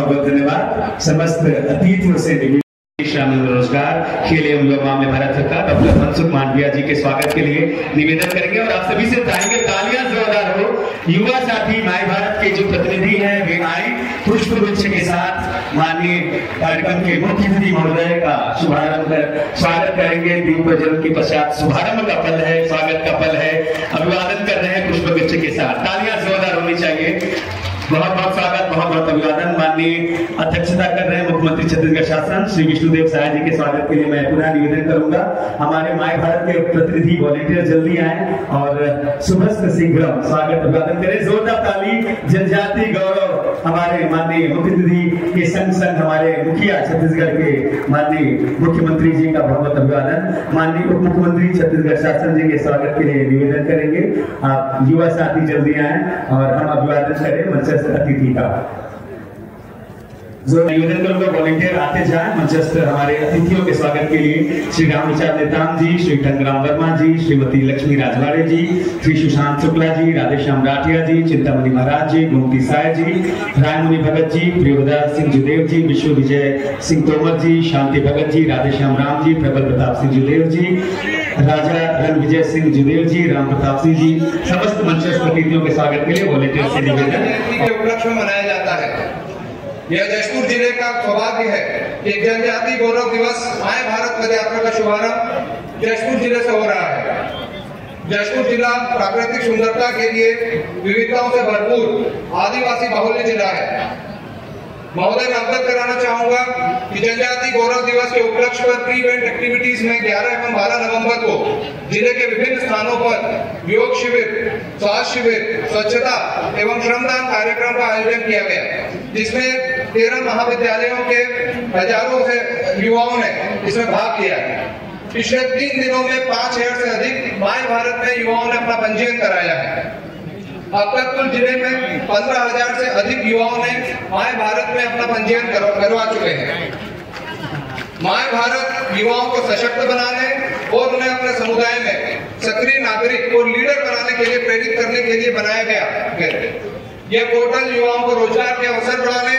बहुत धन्यवाद। समस्त अतिथियों से शामिल रोजगार खेल एवं युवा में भारत सरकार डॉक्टर मनसुख मांडविया जी के स्वागत के लिए निवेदन करेंगे और आप सभी से चाहेंगे तालियां जोरदार हो। युवा साथी माय भारत के जो प्रतिनिधि हैं वे आए पुष्प गुच्छ के साथ माननीय कार्यक्रम के मुख्य अतिथि महोदय का शुभारंभ स्वागत करेंगे। दीप प्रज्वलन के पश्चात शुभारंभ का पल है, स्वागत का पल है, अभिवादन कर रहे हैं पुष्प गुच्छ के साथ। तालियां जोरदार होनी चाहिए। बहुत बहुत स्वागत, बहुत बहुत अभिवादन। माननीय अध्यक्षता कर रहे हैं मुख्यमंत्री छत्तीसगढ़ शासन श्री विष्णुदेव साय जी के स्वागत के लिए मैं पुनः निवेदन करूंगा हमारे माय भारत के प्रतिनिधि वॉलेंटियर जल्दी आए और सुभस्क शीघ्रम स्वागत अभिवादन करें। जोरदार ताली। जनजाति गौरव हमारे माननीय मुख्य अतिथि के संग संग हमारे मुखिया छत्तीसगढ़ के माननीय मुख्यमंत्री जी का बहुत बहुत अभिवादन। माननीय उप मुख्यमंत्री छत्तीसगढ़ शासन जी के स्वागत के लिए निवेदन करेंगे। आप युवा साथी जल्दी आए और हम अभिवादन करें मंच अतिथि का। जो निवेदन करूंगा वॉलेंटियर आते जाए मंचस्थ हमारे अतिथियों के स्वागत के लिए श्री राम विचार नेताम जी, श्री टंगराम वर्मा जी, श्रीमती लक्ष्मी राजवाड़े जी, श्री सुशांत शुक्ला जी, राधेश्याम राठिया जी, चिंतामणि महाराज जी, गोमती साय जी, रायमुनि भगत जी, प्रियोदास सिंह जुदेव जी, विश्व विजय सिंह तोमर जी, शांति भगत जी, राधेश्याम राम जी, प्रबल प्रताप सिंह जुदेव जी, राजा रणविजय सिंह जुदेव जी, राम प्रताप सिंह जी, समस्त मंचस्थ अतिथियों के स्वागत के लिए वॉलेंटियर से निवेदन। उपलक्ष्य में मनाया जाता है। यह जशपुर जिले का सौभाग्य है कि जनजाति गौरव दिवस माय भारत पदयात्रा का शुभारंभ जशपुर जिले से हो रहा है। जशपुर जिला प्राकृतिक सुंदरता के लिए विविधताओं से भरपूर आदिवासी बाहुल्य जिला है। महोदय मैं अवगत कराना चाहूंगा कि जनजाति गौरव दिवस के उपलक्ष्य पर प्री इवेंट एक्टिविटीज में 11 एवं 12 नवंबर को जिले के विभिन्न स्थानों पर योग शिविर, स्वास्थ्य शिविर, स्वच्छता एवं श्रमदान कार्यक्रम का आयोजन किया गया, जिसमें 13 महाविद्यालयों के हजारों से युवाओं ने इसमें भाग लिया। पिछले 3 दिनों में 5000 से अधिक माय भारत में युवाओं ने अपना पंजीयन कराया है। अब तक कुल जिले में 15,000 से अधिक युवाओं ने माय भारत में अपना पंजीयन करवा चुके हैं। माय भारत युवाओं को सशक्त बनाने और उन्हें अपने समुदाय में सक्रिय नागरिक और लीडर बनाने के लिए प्रेरित करने के लिए बनाया गया है। यह पोर्टल युवाओं को रोजगार के अवसर बढ़ाने,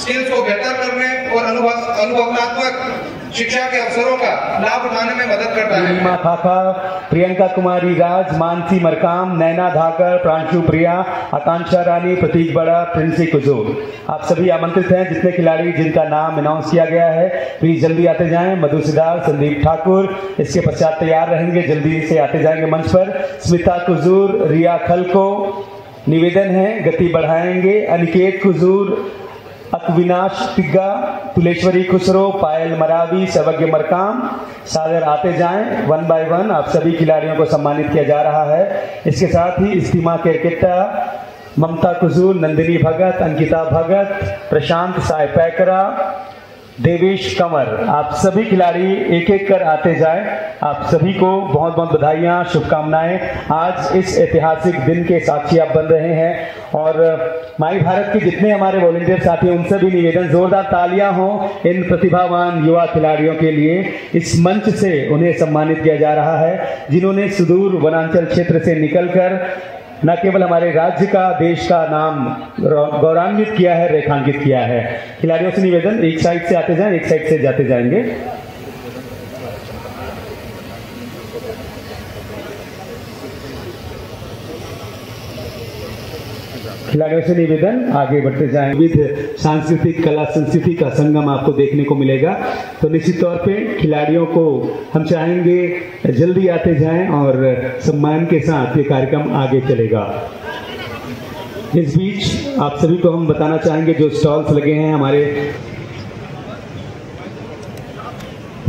स्किल्स को बेहतर करने और अनुभवात्मक शिक्षा के अवसरों का लाभ उठाने में मदद करता है। नीमा खाखा, प्रियंका कुमारी राज, मानसी मरकाम, नैना धाकर, प्रांशु प्रिया, आकांक्षा रानी, प्रतीक बड़ा, प्रिंसी कुजूर, आप सभी आमंत्रित हैं। जितने खिलाड़ी जिनका नाम अनाउंस किया गया है प्लीज जल्दी आते जाएं। मधु सिद्धार्थ, संदीप ठाकुर इसके पश्चात तैयार रहेंगे, जल्दी से आते जाएंगे मंच पर। स्मिता कुजूर, रिया खलको, निवेदन है गति बढ़ाएंगे। अनिकेत कुजूर, अकविनाश तिग्गा, तुलेश्वरी खुसरो, पायल मरावी, सर्वज्ञ मरकाम, सागर आते जाएं। 1 बाय 1 आप सभी खिलाड़ियों को सम्मानित किया जा रहा है। इसके साथ ही इस्तीमा केरकेट्टा, ममता कुजूर, नंदिनी भगत, अंकिता भगत, प्रशांत साय पैकरा, देवेश कंवर, आप सभी खिलाड़ी एक एक कर आते जाएं। आप सभी को बहुत बहुत बधाइयां, शुभकामनाएं। आज इस ऐतिहासिक दिन के साक्षी आप बन रहे हैं और माय भारत के जितने हमारे वॉलंटियर साथी हैं उनसे भी निवेदन जोरदार तालियां हो इन प्रतिभावान युवा खिलाड़ियों के लिए। इस मंच से उन्हें सम्मानित किया जा रहा है जिन्होंने सुदूर वनांचल क्षेत्र से निकलकर न केवल हमारे राज्य का, देश का नाम गौरवान्वित किया है, रेखांकित किया है। खिलाड़ियों से निवेदन एक साइड से आते जाएं, एक साइड से जाते जाएंगे। खिलाड़ियों से निवेदन आगे बढ़ते जाएं। विविध सांस्कृतिक कला संस्कृति का संगम आपको देखने को मिलेगा, तो निश्चित तौर पे खिलाड़ियों को हम चाहेंगे जल्दी आते जाएं और सम्मान के साथ ये कार्यक्रम आगे चलेगा। इस बीच आप सभी को हम बताना चाहेंगे जो स्टॉल्स लगे हैं हमारे।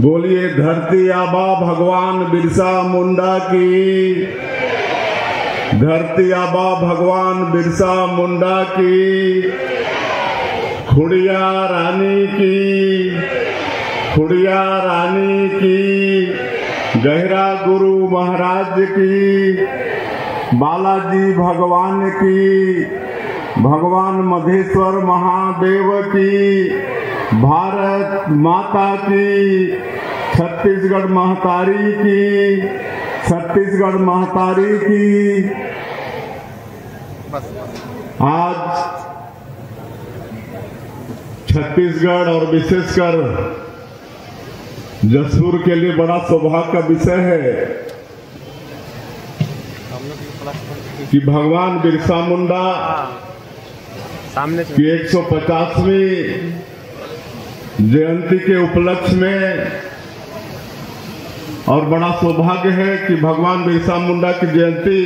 बोलिए धरती आबा भगवान बिरसा मुंडा की, धरती आबा भगवान बिरसा मुंडा की, खुड़िया रानी की, खुड़िया रानी की, गहरा गुरु महाराज की, बालाजी भगवान की, भगवान मधेश्वर महादेव की, भारत माता की, छत्तीसगढ़ महतारी की, छत्तीसगढ़ महतारी की। आज छत्तीसगढ़ और विशेषकर जशपुर के लिए बड़ा सौभाग्य का विषय है कि भगवान बिरसा मुंडा की 150वीं जयंती के उपलक्ष्य में, और बड़ा सौभाग्य है कि भगवान बिरसा मुंडा की जयंती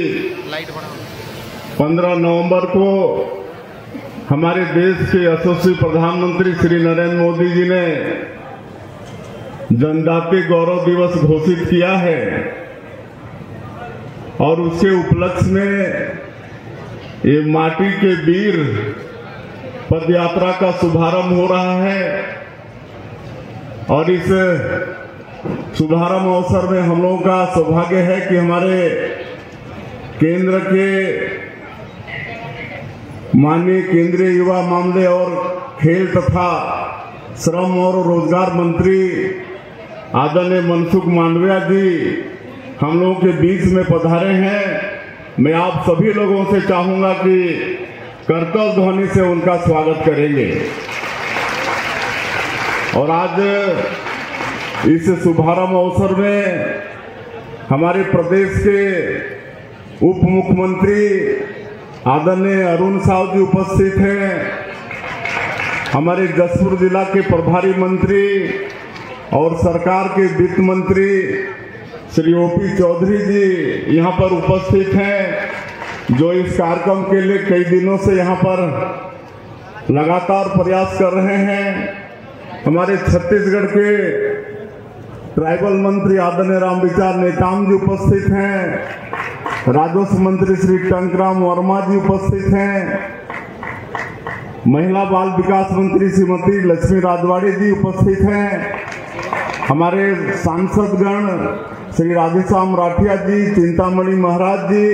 15 नवंबर को हमारे देश के यशस्वी प्रधानमंत्री श्री नरेंद्र मोदी जी ने जनजातीय गौरव दिवस घोषित किया है, और उसके उपलक्ष्य में ये माटी के वीर पद यात्रा का शुभारंभ हो रहा है। और इस शुभारंभ अवसर में हम लोगों का सौभाग्य है कि हमारे केंद्र के माननीय केंद्रीय युवा मामले और खेल तथा श्रम और रोजगार मंत्री आदरणीय मनसुख मांडविया जी हम लोगों के बीच में पधारे हैं। मैं आप सभी लोगों से चाहूंगा कि करतल ध्वनि से उनका स्वागत करेंगे। और आज इस शुभारंभ अवसर में हमारे प्रदेश के उप मुख्यमंत्री आदरणीय अरुण साव जी उपस्थित हैं, हमारे जशपुर जिला के प्रभारी मंत्री और सरकार के वित्त मंत्री श्री ओपी चौधरी जी यहाँ पर उपस्थित हैं, जो इस कार्यक्रम के लिए कई दिनों से यहाँ पर लगातार प्रयास कर रहे हैं। हमारे छत्तीसगढ़ के ट्राइबल मंत्री आदरणीय रामविचार नेताम जी उपस्थित हैं, राजस्व मंत्री श्री टंकराम वर्मा जी उपस्थित हैं, महिला बाल विकास मंत्री श्रीमती लक्ष्मी राजवाड़ी जी उपस्थित हैं, हमारे सांसदगण श्री राधेश्याम राठिया जी, चिंतामणि महाराज जी,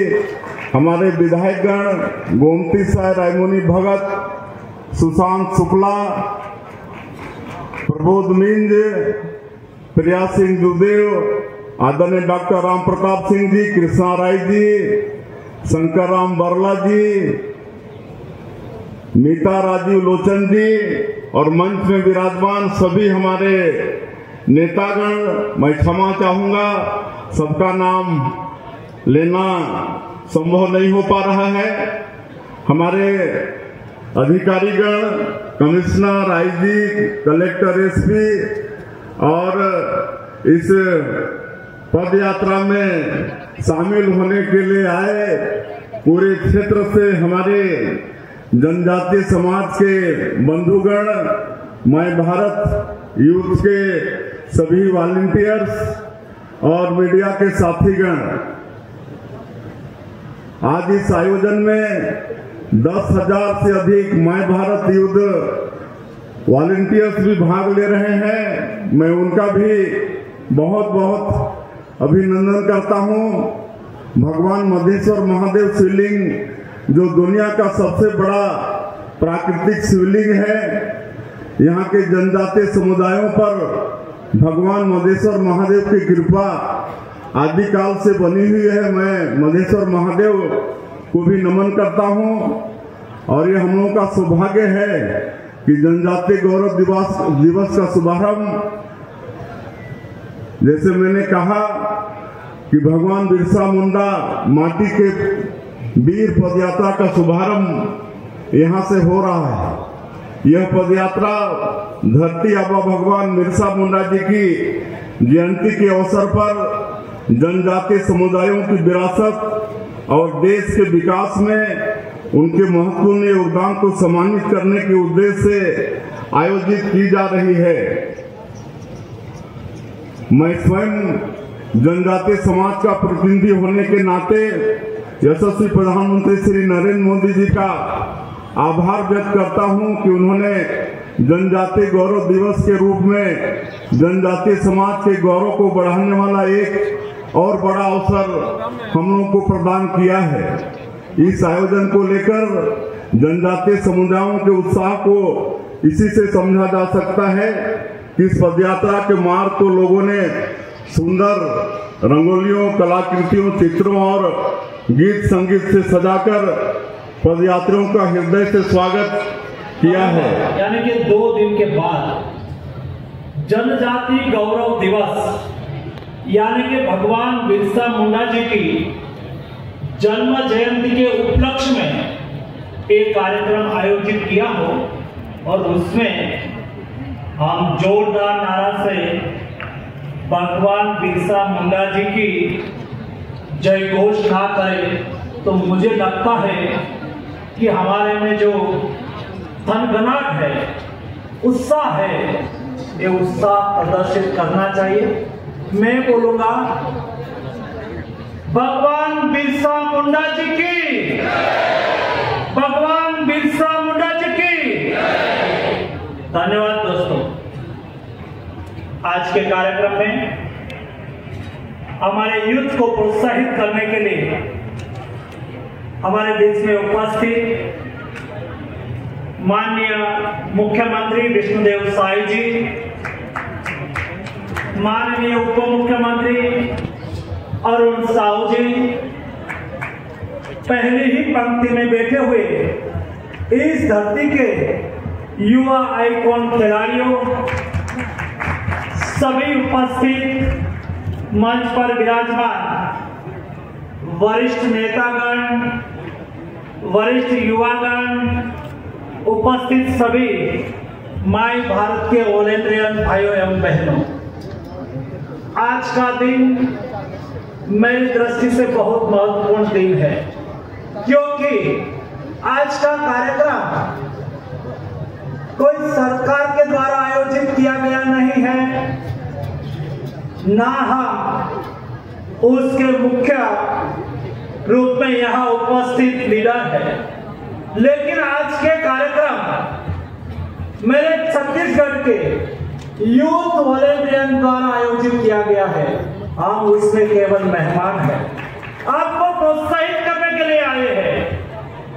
हमारे विधायकगण गोमती साय रायमुनि भगत, सुशांत शुक्ला, प्रबोध मिंज, प्रिया सिंह दुदेव, आदरणीय डॉक्टर राम प्रताप सिंह जी, कृष्णा राय जी, शंकर राम बरला जी, मीता राजीव लोचन जी और मंच में विराजमान सभी हमारे नेतागण। मैं क्षमा चाहूंगा, सबका नाम लेना संभव नहीं हो पा रहा है। हमारे अधिकारीगण, कमिश्नर, आईजी, कलेक्टर, एसपी और इस पद यात्रा में शामिल होने के लिए आए पूरे क्षेत्र से हमारे जनजातीय समाज के बंधुगण, मैं भारत यूथ के सभी वॉलंटियर्स और मीडिया के साथीगण, आज इस आयोजन में 10,000 से अधिक मैं भारत युद्ध वॉलंटियर्स भी भाग ले रहे हैं। मैं उनका भी बहुत बहुत अभिनंदन करता हूं। भगवान मधेश्वर महादेव शिवलिंग जो दुनिया का सबसे बड़ा प्राकृतिक शिवलिंग है, यहाँ के जनजातीय समुदायों पर भगवान मधेश्वर महादेव की कृपा आदिकाल से बनी हुई है। मैं मधेश्वर महादेव को भी नमन करता हूँ, और ये हम लोगों का सौभाग्य है कि जनजातीय गौरव दिवस का शुभारंभ, जैसे मैंने कहा कि भगवान बिरसा मुंडा माटी के वीर पदयात्रा का शुभारंभ यहाँ से हो रहा है। यह पदयात्रा धरती आबा भगवान बिरसा मुंडा जी की जयंती के अवसर पर जनजातीय समुदायों की विरासत और देश के विकास में उनके महत्वपूर्ण योगदान को सम्मानित करने के उद्देश्य से आयोजित की जा रही है। मैं स्वयं जनजातीय समाज का प्रतिनिधि होने के नाते यशस्वी प्रधानमंत्री श्री नरेंद्र मोदी जी का आभार व्यक्त करता हूं कि उन्होंने जनजातीय गौरव दिवस के रूप में जनजातीय समाज के गौरव को बढ़ाने वाला एक और बड़ा अवसर हम लोगों को प्रदान किया है। इस आयोजन को लेकर जनजातीय समुदायों के उत्साह को इसी से समझा जा सकता है कि इस पदयात्रा के मार्ग को लोगों ने सुंदर रंगोलियों, कलाकृतियों, चित्रों और गीत संगीत से सजाकर पदयात्रियों का हृदय से स्वागत किया है। यानी कि 2 दिन के बाद जनजाति गौरव दिवस यानी कि भगवान बिरसा मुंडा जी की जन्म जयंती के उपलक्ष्य में एक कार्यक्रम आयोजित किया हो और उसमें हम जोरदार नारा से भगवान बिरसा मुंडा जी की जय घोष ना करें तो मुझे लगता है कि हमारे में जो थनगनाहट है, उत्साह है, ये उत्साह प्रदर्शित करना चाहिए। मैं बोलूंगा भगवान बिरसा मुंडा जी की, भगवान बिरसा मुंडा जी की। धन्यवाद दोस्तों। आज के कार्यक्रम में हमारे यूथ को प्रोत्साहित करने के लिए हमारे बीच में उपस्थित माननीय मुख्यमंत्री विष्णुदेव साई जी, माननीय उप मुख्यमंत्री अरुण साहू जी, पहली ही पंक्ति में बैठे हुए इस धरती के युवा आइकॉन खिलाड़ियों, सभी उपस्थित मंच पर विराजमान वरिष्ठ नेतागण, वरिष्ठ युवागण, उपस्थित सभी माई भारत के वॉलेंटियर्स भाइयों एवं बहनों, आज का दिन मेरी दृष्टि से बहुत महत्वपूर्ण दिन है, क्योंकि आज का कार्यक्रम कोई सरकार के द्वारा आयोजित किया गया नहीं है, ना हम उसके मुख्य रूप में यहाँ उपस्थित लीडर है, लेकिन आज के कार्यक्रम मेरे छत्तीसगढ़ के यूथ वॉलेंटियर द्वारा आयोजित किया गया है। हम उसमें केवल मेहमान हैं, आपको प्रोत्साहित करने के लिए आए हैं,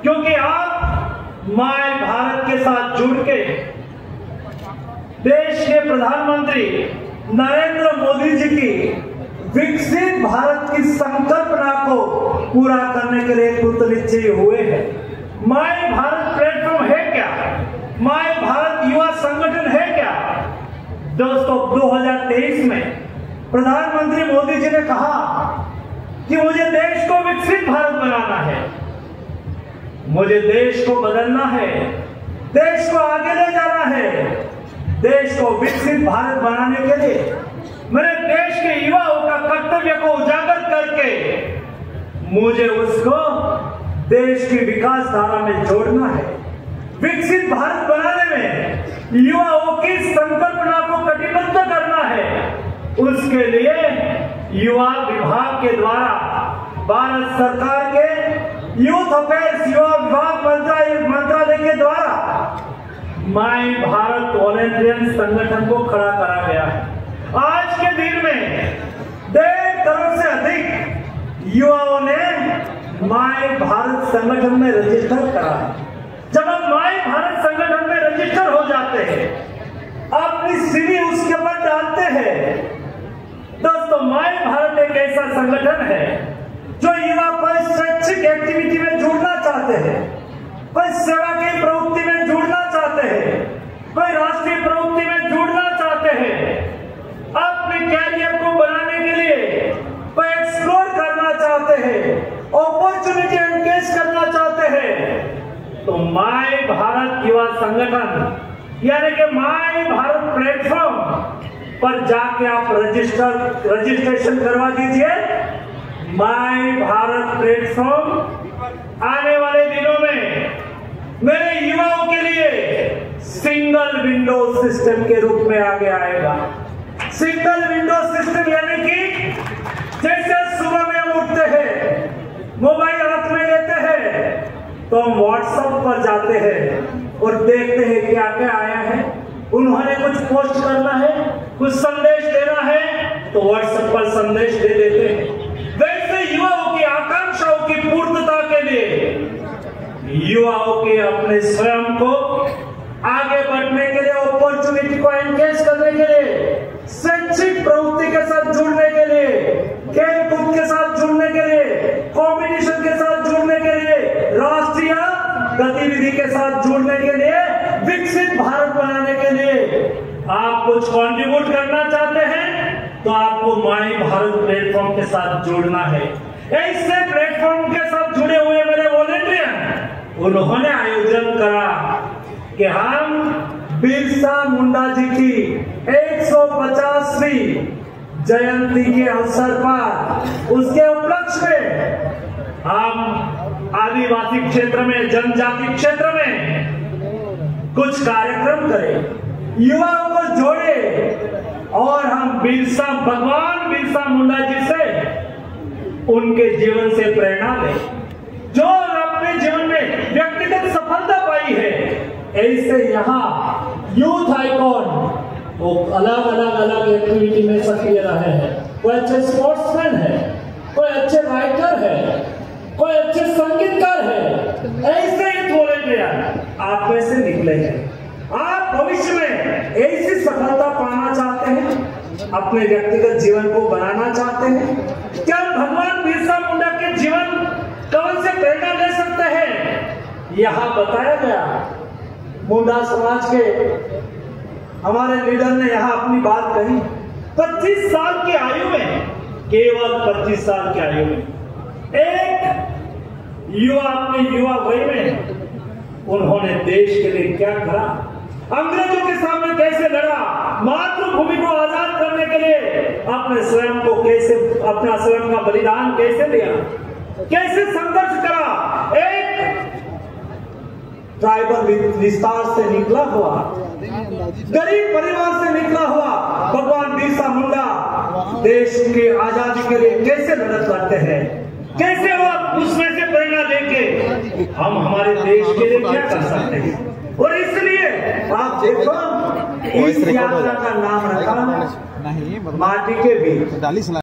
क्योंकि आप माय भारत के साथ जुड़ के देश के प्रधानमंत्री नरेंद्र मोदी जी की विकसित भारत की संकल्पना को पूरा करने के लिए कृतनिश्चयी हुए हैं। माय भारत प्लेटफॉर्म है क्या? माय भारत युवा संगठन है क्या? दोस्तों, 2023 में प्रधानमंत्री मोदी जी ने कहा कि मुझे देश को विकसित भारत बनाना है, मुझे देश को बदलना है, देश को आगे ले जाना है। देश को विकसित भारत बनाने के लिए मेरे देश के युवाओं का कर्तव्य को उजागर करके मुझे उसको देश की विकास धारा में जोड़ना है। विकसित भारत बनाने में युवाओं की संकल्पना को कटिबद्ध करना है। उसके लिए युवा विभाग के द्वारा भारत सरकार के यूथ अफेयर्स युवा विभाग मंत्रालय के द्वारा माय भारत वॉलेंटियर संगठन को खड़ा करा गया है। आज के दिन में 1.5 करोड़ से अधिक युवाओं ने माय भारत संगठन में रजिस्टर करा है। जब हम माय भारत संगठन में रजिस्टर हो जाते हैं, अपनी सीवी उसके ऊपर डालते हैं। दोस्तों, माय भारत एक ऐसा संगठन है जो युवा कोई शैक्षिक एक्टिविटी में जुड़ना चाहते हैं, कोई सेवा की प्रवृत्ति में जुड़ना चाहते हैं, कोई राष्ट्रीय प्रवृत्ति में जुड़ना चाहते हैं, अपने कैरियर को बनाने के लिए कोई एक्सप्लोर करना चाहते हैं, अपॉर्चुनिटी एनकेज करना चाहते हैं, तो माय भारत युवा संगठन यानी कि माय भारत प्लेटफॉर्म पर जाके आप रजिस्ट्रेशन करवा दीजिए। माय भारत प्लेटफॉर्म आने वाले दिनों में मेरे युवाओं के लिए सिंगल विंडो सिस्टम के रूप में आगे आएगा। सिंगल विंडो सिस्टम यानी कि जैसे सुबह में हम उठते हैं, मोबाइल हाथ में लेते हैं, तो हम व्हाट्सएप पर जाते हैं और देखते हैं क्या क्या आया है। उन्होंने कुछ पोस्ट करना है, कुछ संदेश देना है, तो व्हाट्सएप पर संदेश दे देते हैं। वैसे युवाओं की आकांक्षाओं की पूर्तता के लिए युवाओं के अपने स्वयं को आगे बढ़ने के लिए, अपॉर्चुनिटी को एनकेज करने के लिए, शैक्षिक प्रवृत्ति के साथ जुड़ने के लिए, खेल कूद के साथ जुड़ने के लिए, कंपटीशन के साथ जुड़ने के लिए, राष्ट्रीय गतिविधि के साथ जुड़ने के लिए भारत बनाने के लिए आप कुछ कंट्रीब्यूट करना चाहते हैं तो आपको माई भारत प्लेटफॉर्म के साथ जुड़ना है। ऐसे प्लेटफॉर्म के साथ जुड़े हुए मेरे वॉलंटियर उन्होंने आयोजन करा कि हम बिरसा मुंडा जी की 150वीं जयंती के अवसर पर उसके उपलक्ष्य में हम आदिवासी क्षेत्र में, जनजाति क्षेत्र में कुछ कार्यक्रम करें, युवाओं को जोड़े और हम भगवान बिरसा मुंडा जी से उनके जीवन से प्रेरणा लें, जो अपने जीवन में व्यक्तिगत सफलता पाई है। ऐसे यहाँ यूथ आइकॉन वो अलग एक्टिविटी में सक्रिय रहे हैं। कोई अच्छे स्पोर्ट्समैन है, कोई अच्छे राइटर है, कोई अच्छे संगीतकार है। ऐसे ही वॉलंटियर आप में से निकले हैं। आप भविष्य में ऐसी सफलता पाना चाहते हैं, अपने व्यक्तिगत जीवन को बनाना चाहते हैं, क्या भगवान बिरसा मुंडा के जीवन कौन से प्रेरणा ले सकते हैं? यहाँ बताया गया। मुंडा समाज के हमारे लीडर ने यहाँ अपनी बात कही। 25 साल की आयु में, केवल 25 साल की आयु में एक युवा अपने युवा वय में उन्होंने देश के लिए क्या करा, अंग्रेजों के सामने कैसे लड़ा, मातृभूमि को आजाद करने के लिए अपने स्वयं को कैसे, अपना स्वयं का बलिदान कैसे दिया, कैसे संघर्ष करा। एक ट्राइबल विस्तार से निकला हुआ, गरीब परिवार से निकला हुआ भगवान बिरसा मुंडा देश के आजादी के लिए कैसे लड़त करते हैं, कैसे वो उसमें से प्रेरणा लेके हम हमारे देश के लिए क्या कर सकते हैं। और इसलिए आप देखो इस यात्रा का नाम रखा माटी के बीच।